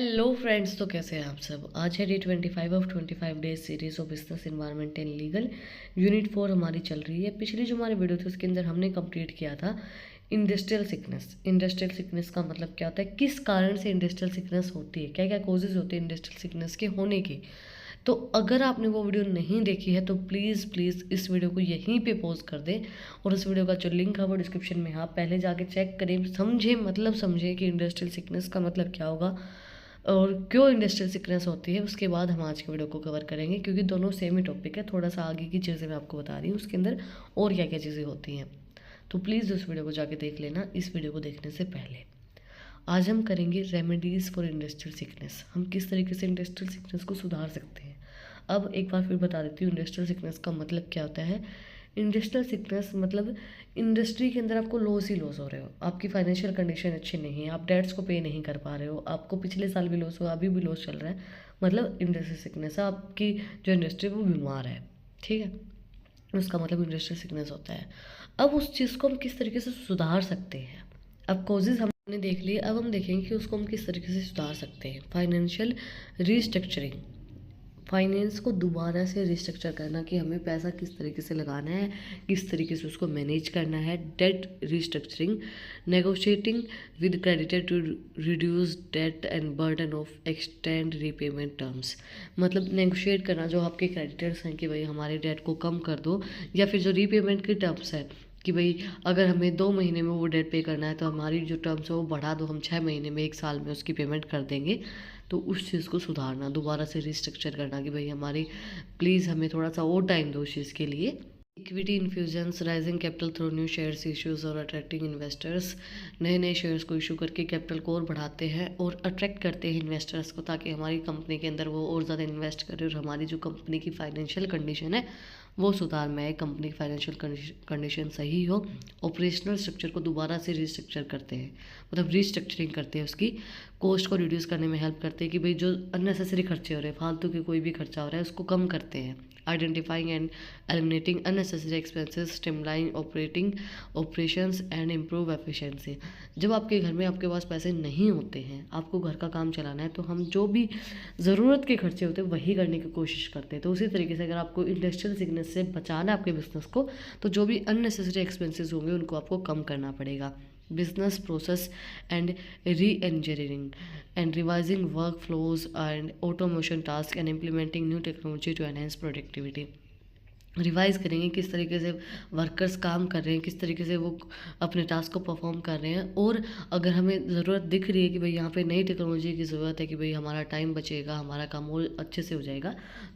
Hello friends, तो कैसे हैं आप सब। आज है day 25 of 25 days series of business environment and legal unit 4 हमारी चल रही है। पिछली जो हमारी वीडियो थी उसके अंदर हमने कंप्लीट किया था इंडस्ट्रियल सिकनेस। इंडस्ट्रियल सिकनेस का मतलब क्या होता है, किस कारण से इंडस्ट्रियल सिकनेस होती है, क्या क्या कॉजेज होते हैं इंडस्ट्रियल सिकनेस के होने के। तो अगर आपने वो वीडियो नहीं देखी है तो प्लीज़ प्लीज़ इस वीडियो को यहीं पे पॉज कर दें और उस वीडियो का जो लिंक है वो डिस्क्रिप्शन में है, आप पहले जाके चेक करें, समझें, मतलब समझें कि इंडस्ट्रियल सिकनेस का मतलब क्या होगा और क्यों इंडस्ट्रियल सिकनेस होती है। उसके बाद हम आज के वीडियो को कवर करेंगे, क्योंकि दोनों सेम ही टॉपिक है। थोड़ा सा आगे की चीज़ें मैं आपको बता रही हूँ उसके अंदर और क्या क्या चीज़ें होती हैं, तो प्लीज़ उस वीडियो को जाके देख लेना इस वीडियो को देखने से पहले। आज हम करेंगे रेमेडीज़ फॉर इंडस्ट्रियल सिकनेस, हम किस तरीके से इंडस्ट्रियल सिकनेस को सुधार सकते हैं। अब एक बार फिर बता देती हूँ इंडस्ट्रियल सिकनेस का मतलब क्या होता है। इंडस्ट्रियल सिकनेस मतलब इंडस्ट्री के अंदर आपको लॉस ही लॉस हो रहे हो, आपकी फाइनेंशियल कंडीशन अच्छी नहीं है, आप डेट्स को पे नहीं कर पा रहे हो, आपको पिछले साल भी लॉस हुआ, अभी भी लॉस चल रहा है, मतलब इंडस्ट्रियल सिकनेस है। आपकी जो इंडस्ट्री है वो बीमार है, ठीक है, उसका मतलब इंडस्ट्रियल सिकनेस होता है। अब उस चीज़ को हम किस तरीके से सुधार सकते हैं। अब कॉजेज हमने देख लिए, अब हम देखेंगे कि उसको हम किस तरीके से सुधार सकते हैं। फाइनेंशियल रीस्ट्रक्चरिंग, फाइनेंस को दोबारा से रिस्ट्रक्चर करना कि हमें पैसा किस तरीके से लगाना है, किस तरीके से उसको मैनेज करना है। Debt restructuring, negotiating with creditor to reduce debt and burden of extend repayment terms, मतलब नेगोशिएट करना जो आपके क्रेडिटर्स हैं कि भाई हमारे डेट को कम कर दो, या फिर जो रीपेमेंट की टर्म्स है कि भाई अगर हमें 2 महीने में वो डेट पे करना है तो हमारी जो टर्म्स है वो बढ़ा दो, हम 6 महीने में 1 साल में उसकी पेमेंट कर देंगे। तो उस चीज़ को सुधारना, दोबारा से रिस्ट्रक्चर करना कि भाई हमारी प्लीज़ हमें थोड़ा सा और टाइम दो उस चीज़ के लिए। Equity infusions, rising capital through new shares issues और अट्रैक्टिंग इन्वेस्टर्स, नए नए शेयर्स को इशू करके कैपिटल को और बढ़ाते हैं और अट्रैक्ट करते हैं इन्वेस्टर्स को, ताकि हमारी कंपनी के अंदर वो और ज़्यादा इन्वेस्ट करें और हमारी जो कंपनी की फाइनेंशियल कंडीशन है वो सुधार में आए, कंपनी की फाइनेंशियल कंडीशन सही हो। ऑपरेशनल स्ट्रक्चर को दोबारा से रिस्ट्रक्चर करते हैं, मतलब रिस्ट्रक्चरिंग करते हैं, उसकी कॉस्ट को रिड्यूस करने में हेल्प करते हैं कि भाई जो अननेसेसरी खर्चे हो रहे हैं, फालतू के कोई भी खर्चा हो रहा है उसको कम करते हैं। Identifying and eliminating unnecessary expenses, streamline operating operations and improve efficiency. जब आपके घर में आपके पास पैसे नहीं होते हैं, आपको घर का काम चलाना है, तो हम जो भी ज़रूरत के खर्चे होते हैं वही करने की कोशिश करते हैं। तो उसी तरीके से अगर आपको इंडस्ट्रियल सिकनेस से बचाना है आपके बिजनेस को, तो जो भी अननेसेसरी एक्सपेंसेस होंगे उनको आपको कम करना पड़ेगा। Business process and reengineering and revising workflows and automation task and implementing new technology to enhance productivity. Revise करेंगे किस तरीके से वर्कर्स काम कर रहे हैं, किस तरीके से वो अपने टास्क को परफॉर्म कर रहे हैं, और अगर हमें ज़रूरत दिख रही है कि भाई यहाँ पे नई टेक्नोलॉजी की ज़रूरत है कि भाई हमारा टाइम बचेगा, हमारा काम और अच्छे से हो जाएगा,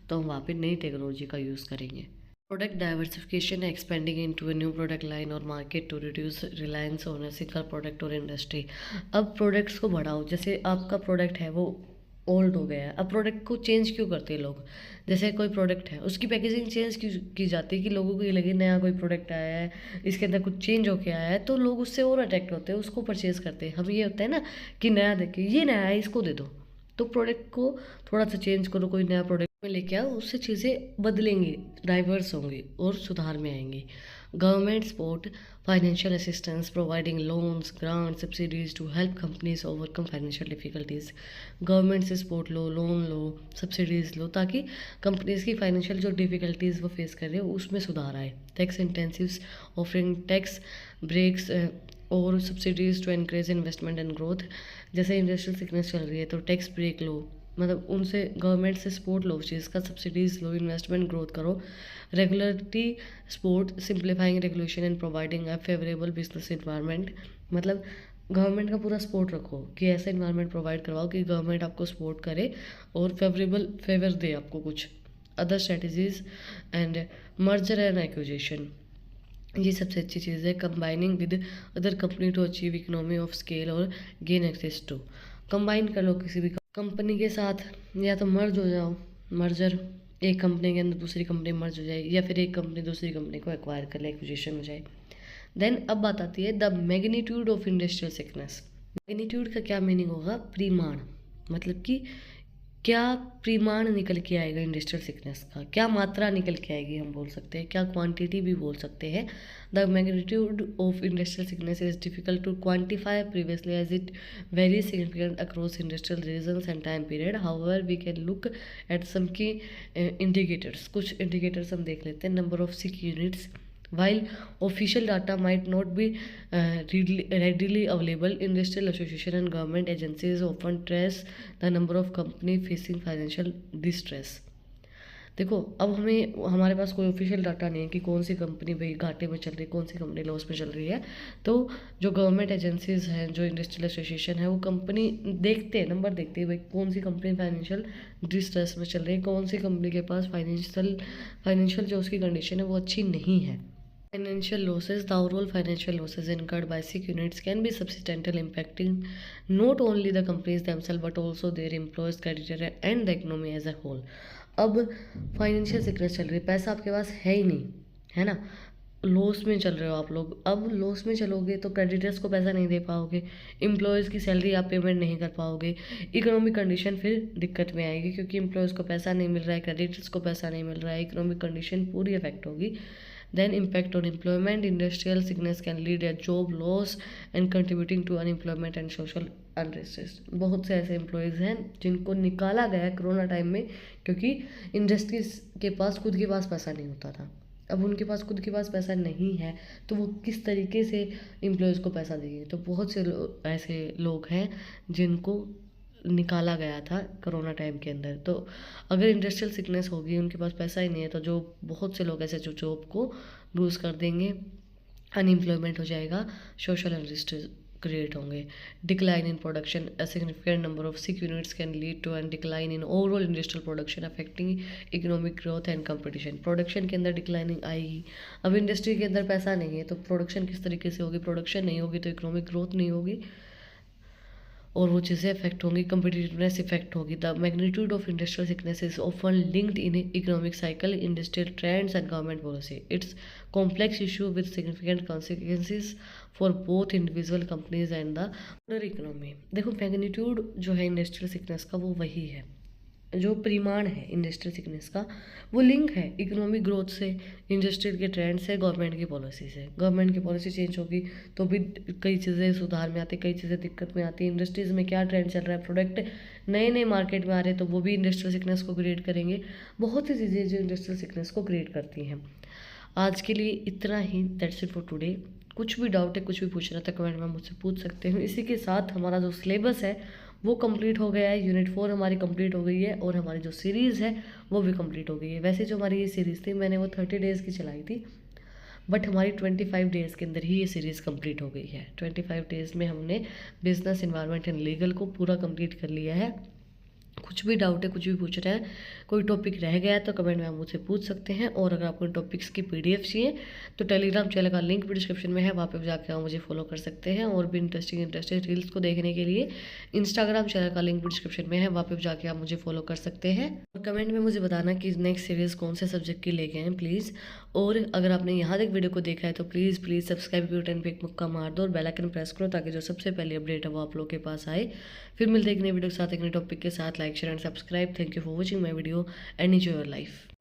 तो हम वहाँ पे नई टेक्नोलॉजी का यूज़ करेंगे। Product diversification, expanding into a new product line और market to reduce reliance on a single product और इंडस्ट्री। अब प्रोडक्ट्स को बढ़ाओ, जैसे आपका प्रोडक्ट है वो ओल्ड हो गया है, अब प्रोडक्ट को चेंज क्यों करते हैं लोग। जैसे कोई प्रोडक्ट है उसकी पैकेजिंग चेंज क्यों की जाती है कि लोगों को ये लगे नया कोई प्रोडक्ट आया है, इसके अंदर कुछ चेंज होके आया है, तो लोग उससे और अट्रैक्ट होते हैं, उसको परचेज करते हैं। हम ये होता है ना कि नया देखे ये नया है इसको दे दो, तो प्रोडक्ट को थोड़ा सा चेंज करो, कोई नया प्रोडक्ट में लेके आओ, उससे चीज़ें बदलेंगी, डाइवर्स होंगी और सुधार में आएंगी। Government support, financial assistance, providing loans, grant, subsidies to help companies overcome financial difficulties. Government से सपोर्ट लो, लोन लो, सब्सिडीज़ लो, ताकि कंपनीज की फाइनेंशियल जो डिफिकल्टीज़ वो फेस कर रहे हो उसमें सुधार आए। Tax incentives, offering tax breaks और subsidies to encourage investment and growth. जैसे इंडस्ट्रियल सिकनेस चल रही है तो टैक्स ब्रेक लो, मतलब उनसे गवर्नमेंट से सपोर्ट लो, उस चीज़ का सब्सिडीज़ लो, इन्वेस्टमेंट ग्रोथ करो। Regularity support, simplifying regulation and providing a favourable business environment, मतलब गवर्नमेंट का पूरा सपोर्ट रखो कि ऐसा इन्वायरमेंट प्रोवाइड करवाओ कि गवर्नमेंट आपको सपोर्ट करे और फेवर दे आपको कुछ। Other strategies and merger and acquisition, ये सबसे अच्छी चीज़ है। Combining with other company to achieve economy of scale और गेन एक्सेस टू, कंबाइन कर लो किसी भी कंपनी के साथ, या तो मर्ज हो जाओ, मर्जर, एक कंपनी के अंदर दूसरी कंपनी मर्ज हो जाए, या फिर एक कंपनी दूसरी कंपनी को एक्वायर कर ले, एक्विजिशन हो जाए। देन अब बात आती है the magnitude of industrial sickness. Magnitude का क्या मीनिंग होगा, परिमाण, मतलब कि क्या परिमाण निकल के आएगा इंडस्ट्रियल सिकनेस का, क्या मात्रा निकल के आएगी, हम बोल सकते हैं, क्या क्वांटिटी भी बोल सकते हैं। The magnitude of industrial sickness is difficult to quantify previously as it very significant across industrial regions and time period. However we can look at some key indicators, कुछ इंडिकेटर्स हम देख लेते हैं। Number of sick units, while official data might not be readily available, industrial association and government agencies often trace the number of company facing financial distress। देखो, अब हमारे पास कोई official data नहीं है कि कौन सी कंपनी भाई घाटे में चल रही है, कौन सी कंपनी लॉस में चल रही है। तो जो गवर्नमेंट एजेंसीज हैं, जो इंडस्ट्रियल एसोसिएशन है, वो कंपनी देखते हैं, नंबर देखते हैं भाई कौन सी कंपनी फाइनेंशियल डिस्ट्रेस में चल रही है, कौन सी कंपनी के पास फाइनेंशियल जो उसकी कंडीशन है वो अच्छी नहीं है। Financial losses, the overall financial losses incurred by SIC units can be substantial, impacting not only the companies themselves but also their employees, creditor and the economy as a whole। अब financial sickness चल रही है, पैसा आपके पास है ही नहीं, है ना, लॉस में चल रहे हो आप लोग। अब लॉस में चलोगे तो क्रेडिटर्स को पैसा नहीं दे पाओगे, एम्प्लॉयज़ की सैलरी आप पेमेंट नहीं कर पाओगे, इकोनॉमिक कंडीशन फिर दिक्कत में आएगी क्योंकि एम्प्लॉयज़ को पैसा नहीं मिल रहा है, क्रेडिटर्स को पैसा नहीं मिल रहा है, इकोनॉमिक कंडीशन पूरी अफेक्ट होगी। Then impact on employment, industrial sickness can lead a job loss and contributing to unemployment and social unrest। बहुत से ऐसे एम्प्लॉयज़ हैं जिनको निकाला गया कोरोना टाइम में क्योंकि इंडस्ट्रीज के पास खुद के पास पैसा नहीं होता था। अब उनके पास खुद के पास पैसा नहीं है तो वो किस तरीके से एम्प्लॉयज़ को पैसा देंगे। तो बहुत से ऐसे लोग हैं जिनको निकाला गया था कोरोना टाइम के अंदर। तो अगर इंडस्ट्रियल सिकनेस होगी, उनके पास पैसा ही नहीं है, तो जो बहुत से लोग ऐसे जो जॉब को लूज़ कर देंगे, अनएम्प्लॉयमेंट हो जाएगा, सोशल अनरेस्ट क्रिएट होंगे। Decline in production, a significant number of sick units can lead to an decline in overall industrial production affecting economic growth and competition. Production के अंदर डिक्लाइनिंग आएगी। अब इंडस्ट्री के अंदर पैसा नहीं है तो प्रोडक्शन किस तरीके से होगी, प्रोडक्शन नहीं होगी तो इकोनॉमिक ग्रोथ नहीं होगी और वो चीज़ें अफेक्ट होंगी, कम्पिटिटिवनेस इफेक्ट होगी। The magnitude of industrial sickness is often linked in economic cycle, industrial trends and government policy. It's complex issue with significant consequences for both individual companies and the broader economy. देखो, magnitude जो है industrial sickness का वो वही है, जो परिमाण है इंडस्ट्रियल सिकनेस का वो लिंक है इकोनॉमिक ग्रोथ से, इंडस्ट्रियल के ट्रेंड से, गवर्नमेंट की पॉलिसी से। गवर्नमेंट की पॉलिसी चेंज होगी तो भी कई चीज़ें सुधार में आती, कई चीज़ें दिक्कत में आती। इंडस्ट्रीज़ में क्या ट्रेंड चल रहा है, प्रोडक्ट नए नए मार्केट में आ रहे हैं तो वो भी इंडस्ट्रियल सिकनेस को क्रिएट करेंगे। बहुत सी चीज़ें जो इंडस्ट्रियल सिकनेस को क्रिएट करती हैं। आज के लिए इतना ही, दैट्स इट फॉर टुडे। कुछ भी डाउट है, कुछ भी पूछना था कमेंट में मुझसे पूछ सकते हो। इसी के साथ हमारा जो सिलेबस है वो कंप्लीट हो गया है, यूनिट 4 हमारी कंप्लीट हो गई है और हमारी जो सीरीज़ है वो भी कंप्लीट हो गई है। वैसे जो हमारी ये सीरीज़ थी मैंने वो 30 डेज़ की चलाई थी, बट हमारी 25 डेज़ के अंदर ही ये सीरीज़ कंप्लीट हो गई है। 25 डेज़ में हमने बिजनेस, एनवायरनमेंट एंड लीगल को पूरा कंप्लीट कर लिया है। कुछ भी डाउट है, कुछ भी पूछ रहे हैं, कोई टॉपिक रह गया है तो कमेंट में आप मुझसे पूछ सकते हैं। और अगर आपको टॉपिक्स की PDF चाहिए तो टेलीग्राम चैनल का लिंक भी डिस्क्रिप्शन में है, वहाँ पे जाकर आप मुझे फॉलो कर सकते हैं। और भी इंटरेस्टिंग रील्स को देखने के लिए इंस्टाग्राम चैनल का लिंक भी डिस्क्रिप्शन में है, वहाँ पे जाके आप मुझे फॉलो कर सकते हैं। और कमेंट में मुझे बताना कि नेक्स्ट सीरीज़ कौन से सब्जेक्ट की लेके हैं प्लीज़। और अगर आपने यहाँ तक वीडियो को देखा है तो प्लीज़ सब्सक्राइब के बटन पे एक मुक्का मार दो और बेल आइकन प्रेस करो ताकि जो सबसे पहले अपडेट है वो आप लोग के पास आए। फिर मिलते हैं एक नए वीडियो के साथ, एक नए टॉपिक के साथ। Like, share and subscribe. Thank you for watching my video and enjoy your life.